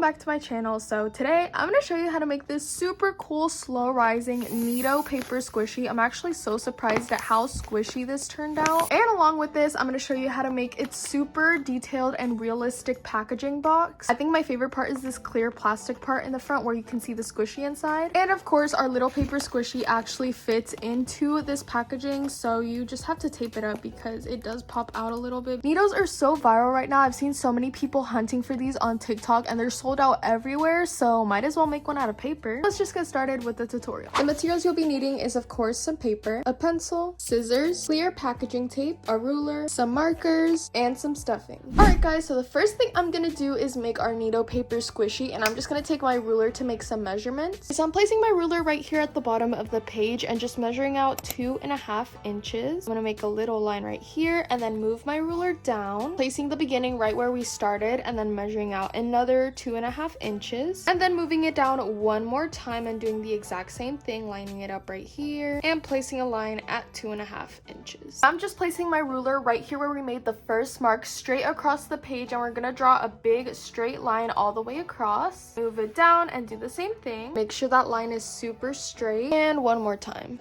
back to my channel. So today I'm going to show you how to make this super cool slow rising Needoh paper squishy. I'm actually so surprised at how squishy this turned out. And along with this, I'm going to show you how to make its super detailed and realistic packaging box. I think my favorite part is this clear plastic part in the front where you can see the squishy inside. And of course, our little paper squishy actually fits into this packaging, so you just have to tape it up because it does pop out a little bit. Needohs are so viral right now. I've seen so many people hunting for these on TikTok and they're sold out everywhere, so might as well make one out of paper. Let's just get started with the tutorial. The materials you'll be needing is of course some paper, a pencil, scissors, clear packaging tape, a ruler, some markers, and some stuffing. Alright guys, so the first thing I'm gonna do is make our Needoh paper squishy, and I'm just gonna take my ruler to make some measurements. So I'm placing my ruler right here at the bottom of the page and just measuring out 2.5 inches. I'm gonna make a little line right here and then move my ruler down, placing the beginning right where we started and then measuring out another 2.5 inches, and then moving it down one more time and doing the exact same thing, lining it up right here and placing a line at 2.5 inches. I'm just placing my ruler right here where we made the first mark straight across the page, and we're gonna draw a big straight line all the way across. Move it down and do the same thing. Make sure that line is super straight, and one more time.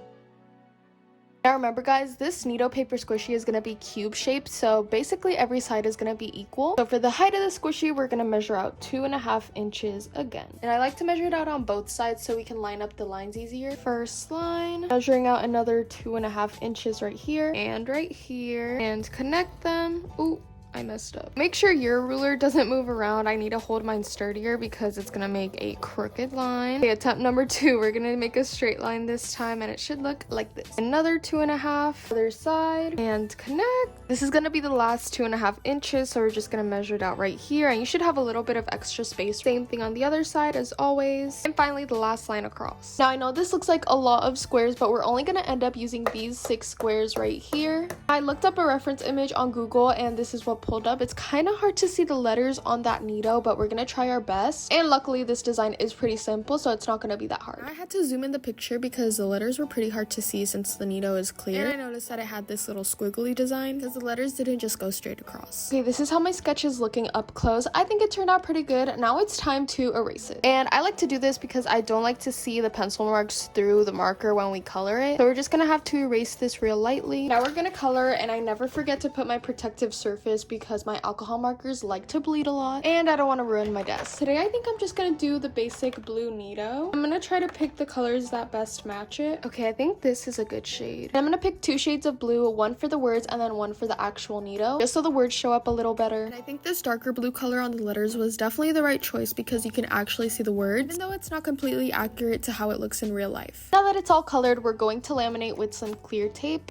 Now remember guys, this Needoh paper squishy is going to be cube shaped, so basically every side is going to be equal. So for the height of the squishy, we're going to measure out 2.5 inches again. And I like to measure it out on both sides so we can line up the lines easier. First line, measuring out another 2.5 inches right here and right here, and connect them. Ooh, I messed up. Make sure your ruler doesn't move around. I need to hold mine sturdier because it's gonna make a crooked line. Okay, attempt number 2. We're gonna make a straight line this time and it should look like this. Another 2.5, other side, and connect. This is gonna be the last 2.5 inches, so we're just gonna measure it out right here, and you should have a little bit of extra space. Same thing on the other side as always. And finally, the last line across. Now I know this looks like a lot of squares, but we're only gonna end up using these 6 squares right here. I looked up a reference image on Google and this is what pulled up. It's kind of hard to see the letters on that Needoh, but we're gonna try our best, and luckily this design is pretty simple, so it's not gonna be that hard. I had to zoom in the picture because the letters were pretty hard to see since the Needoh is clear, and I noticed that it had this little squiggly design because the letters didn't just go straight across. Okay, this is how my sketch is looking up close. I think it turned out pretty good. Now it's time to erase it, and I like to do this because I don't like to see the pencil marks through the marker when we color it, so we're just gonna have to erase this real lightly. Now we're gonna color, and I never forget to put my protective surface because my alcohol markers like to bleed a lot and I don't want to ruin my desk. Today I think I'm just gonna do the basic blue Needoh. I'm gonna try to pick the colors that best match it. Okay, I think this is a good shade. I'm gonna pick 2 shades of blue, one for the words and then one for the actual Needoh, just so the words show up a little better. And I think this darker blue color on the letters was definitely the right choice because you can actually see the words, even though it's not completely accurate to how it looks in real life. Now that it's all colored, we're going to laminate with some clear tape.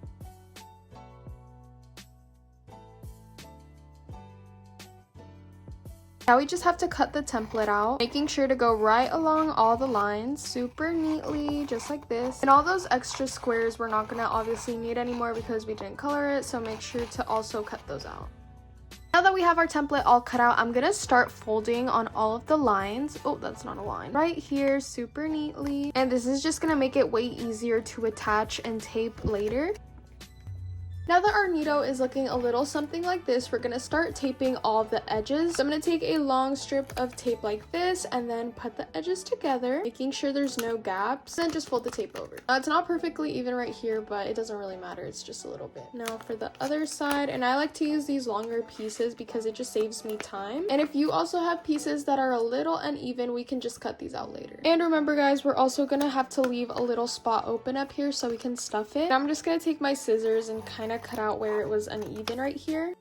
Now we just have to cut the template out, making sure to go right along all the lines super neatly, just like this. And all those extra squares we're not gonna obviously need anymore because we didn't color it, so make sure to also cut those out. Now that we have our template all cut out, I'm gonna start folding on all of the lines. Oh, that's not a line. Right here, super neatly. And this is just gonna make it way easier to attach and tape later. Now that our Needoh is looking a little something like this, we're gonna start taping all of the edges. So I'm gonna take a long strip of tape like this and then put the edges together, making sure there's no gaps, and then just fold the tape over. It's not perfectly even right here, but it doesn't really matter, it's just a little bit. Now for the other side, and I like to use these longer pieces because it just saves me time. And if you also have pieces that are a little uneven, we can just cut these out later. And remember guys, we're also gonna have to leave a little spot open up here so we can stuff it. And I'm just gonna take my scissors and kind of cut out where it was uneven right here.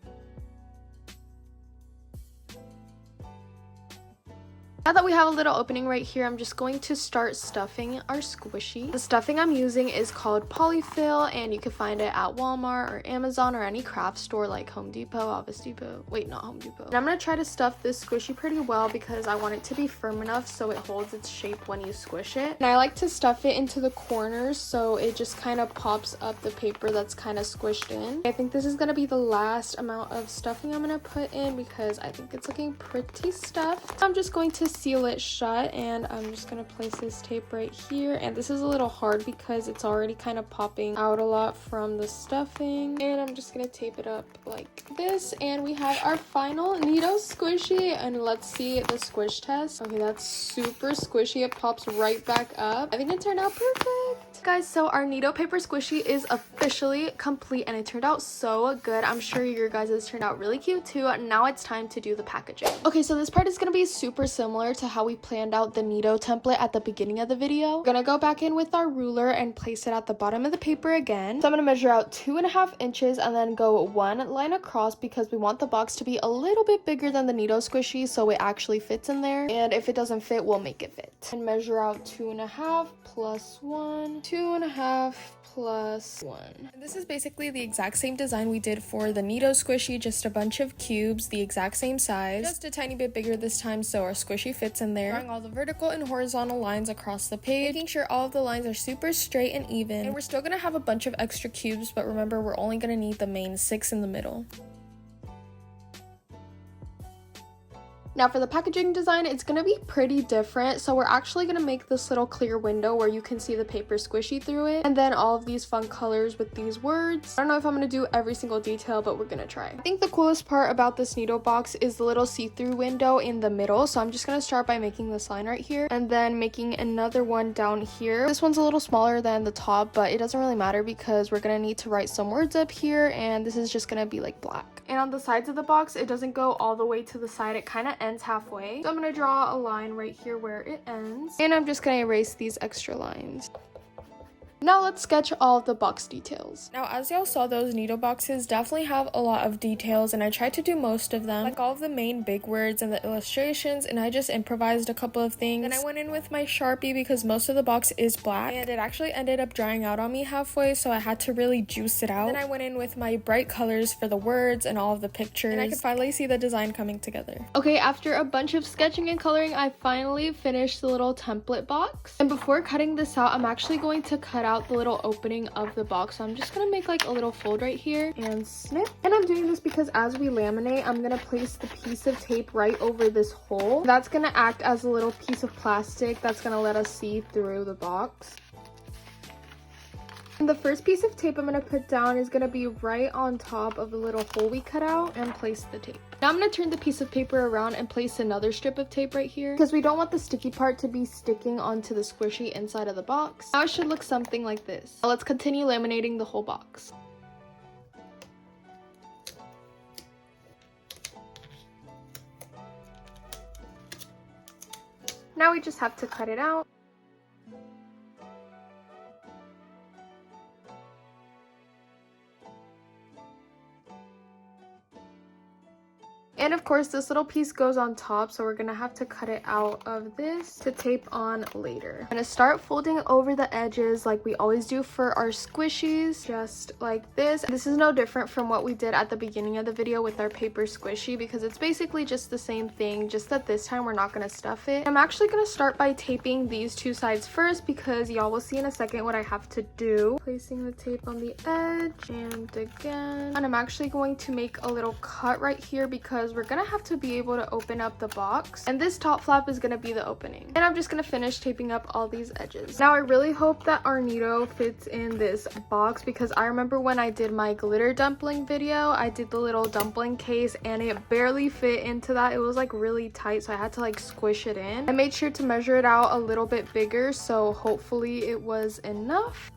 Now that we have a little opening right here, I'm just going to start stuffing our squishy. The stuffing I'm using is called polyfill, and you can find it at Walmart or Amazon or any craft store like Home Depot, Office Depot. Wait, not Home Depot. And I'm going to try to stuff this squishy pretty well because I want it to be firm enough so it holds its shape when you squish it. And I like to stuff it into the corners so it just kind of pops up the paper that's kind of squished in. I think this is going to be the last amount of stuffing I'm going to put in because I think it's looking pretty stuffed. I'm just going to seal it shut, and I'm just gonna place this tape right here. And this is a little hard because it's already kind of popping out a lot from the stuffing. And I'm just gonna tape it up like this, and we have our final Needoh squishy. And let's see the squish test. Okay, that's super squishy. It pops right back up. I think it turned out perfect. Guys, so our Needoh paper squishy is officially complete, and it turned out so good. I'm sure your guys' turned out really cute too. Now it's time to do the packaging. Okay, so this part is gonna be super similar to how we planned out the Needoh template at the beginning of the video. We're gonna go back in with our ruler and place it at the bottom of the paper again. So I'm gonna measure out 2.5 inches and then go one line across because we want the box to be a little bit bigger than the Needoh squishy so it actually fits in there. And if it doesn't fit, we'll make it fit. And measure out 2.5 plus 1, 2.5 plus 1. And this is basically the exact same design we did for the Needoh squishy, just a bunch of cubes the exact same size, just a tiny bit bigger this time so our squishy fits in there. Drawing all the vertical and horizontal lines across the page, making sure all of the lines are super straight and even. And we're still gonna have a bunch of extra cubes, but remember, we're only gonna need the main 6 in the middle. Now for the packaging design, it's going to be pretty different. So we're actually going to make this little clear window where you can see the paper squishy through it. And then all of these fun colors with these words. I don't know if I'm going to do every single detail, but we're going to try. I think the coolest part about this Needoh box is the little see-through window in the middle. So I'm just going to start by making this line right here and then making another one down here. This one's a little smaller than the top, but it doesn't really matter because we're going to need to write some words up here, and this is just going to be like black. And on the sides of the box, it doesn't go all the way to the side. It kind of ends halfway. So I'm going to draw a line right here where it ends. And I'm just going to erase these extra lines. Now let's sketch all of the box details. Now, as y'all saw, those Needoh boxes definitely have a lot of details, and I tried to do most of them, like all of the main big words and the illustrations, and I just improvised a couple of things. Then I went in with my Sharpie because most of the box is black, and it actually ended up drying out on me halfway, so I had to really juice it out. Then I went in with my bright colors for the words and all of the pictures, and I could finally see the design coming together. Okay, after a bunch of sketching and coloring, I finally finished the little template box. And before cutting this out, I'm actually going to cut out the little opening of the box. So I'm just gonna make like a little fold right here and snip. And I'm doing this because as we laminate, I'm gonna place the piece of tape right over this hole. That's gonna act as a little piece of plastic that's gonna let us see through the box. And the first piece of tape I'm going to put down is going to be right on top of the little hole we cut out, and place the tape. Now I'm going to turn the piece of paper around and place another strip of tape right here because we don't want the sticky part to be sticking onto the squishy inside of the box. Now it should look something like this. Now let's continue laminating the whole box. Now we just have to cut it out. And of course, this little piece goes on top, so we're gonna have to cut it out of this to tape on later. I'm gonna start folding over the edges like we always do for our squishies, just like this. This is no different from what we did at the beginning of the video with our paper squishy because it's basically just the same thing, just that this time we're not gonna stuff it. I'm actually gonna start by taping these two sides first because y'all will see in a second what I have to do. Placing the tape on the edge and again. And I'm actually going to make a little cut right here because we're gonna have to be able to open up the box, and this top flap is gonna be the opening. And I'm just gonna finish taping up all these edges. Now I really hope that our Needoh fits in this box because I remember when I did my glitter dumpling video, I did the little dumpling case and it barely fit into that. It was like really tight, so I had to like squish it in. I made sure to measure it out a little bit bigger, so hopefully it was enough.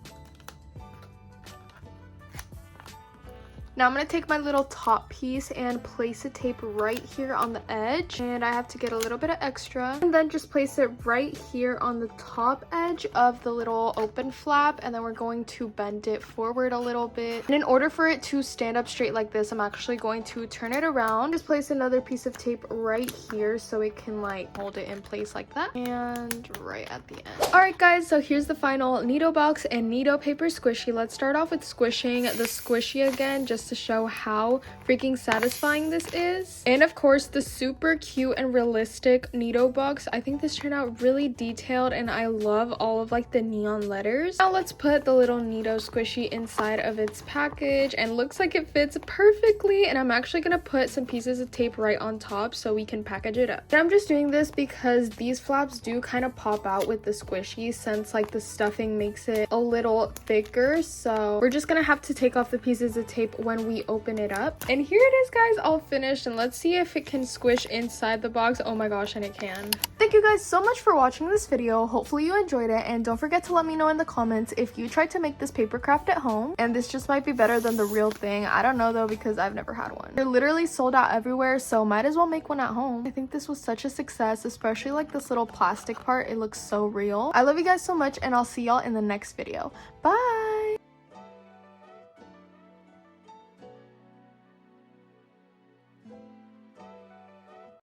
Now I'm going to take my little top piece and place a tape right here on the edge, and I have to get a little bit of extra and then just place it right here on the top edge of the little open flap, and then we're going to bend it forward a little bit. And in order for it to stand up straight like this, I'm actually going to turn it around, just place another piece of tape right here so it can like hold it in place like that, and right at the end. Alright guys, so here's the final Needoh box and Needoh paper squishy. Let's start off with squishing the squishy again, just just to show how freaking satisfying this is. And of course, the super cute and realistic Needoh box. I think this turned out really detailed and I love all of like the neon letters. Now let's put the little Needoh squishy inside of its package, and looks like it fits perfectly. And I'm actually gonna put some pieces of tape right on top so we can package it up. And I'm just doing this because these flaps do kind of pop out with the squishy, since like the stuffing makes it a little thicker. So we're just gonna have to take off the pieces of tape when we open it up. And here it is, guys, all finished, and let's see if it can squish inside the box. Oh my gosh, and it can. Thank you guys so much for watching this video. Hopefully you enjoyed it, and don't forget to let me know in the comments if you tried to make this paper craft at home and this just might be better than the real thing. I don't know though, because I've never had one. They're literally sold out everywhere, so might as well make one at home. I think this was such a success, especially like this little plastic part. It looks so real. I love you guys so much, and I'll see y'all in the next video. Bye.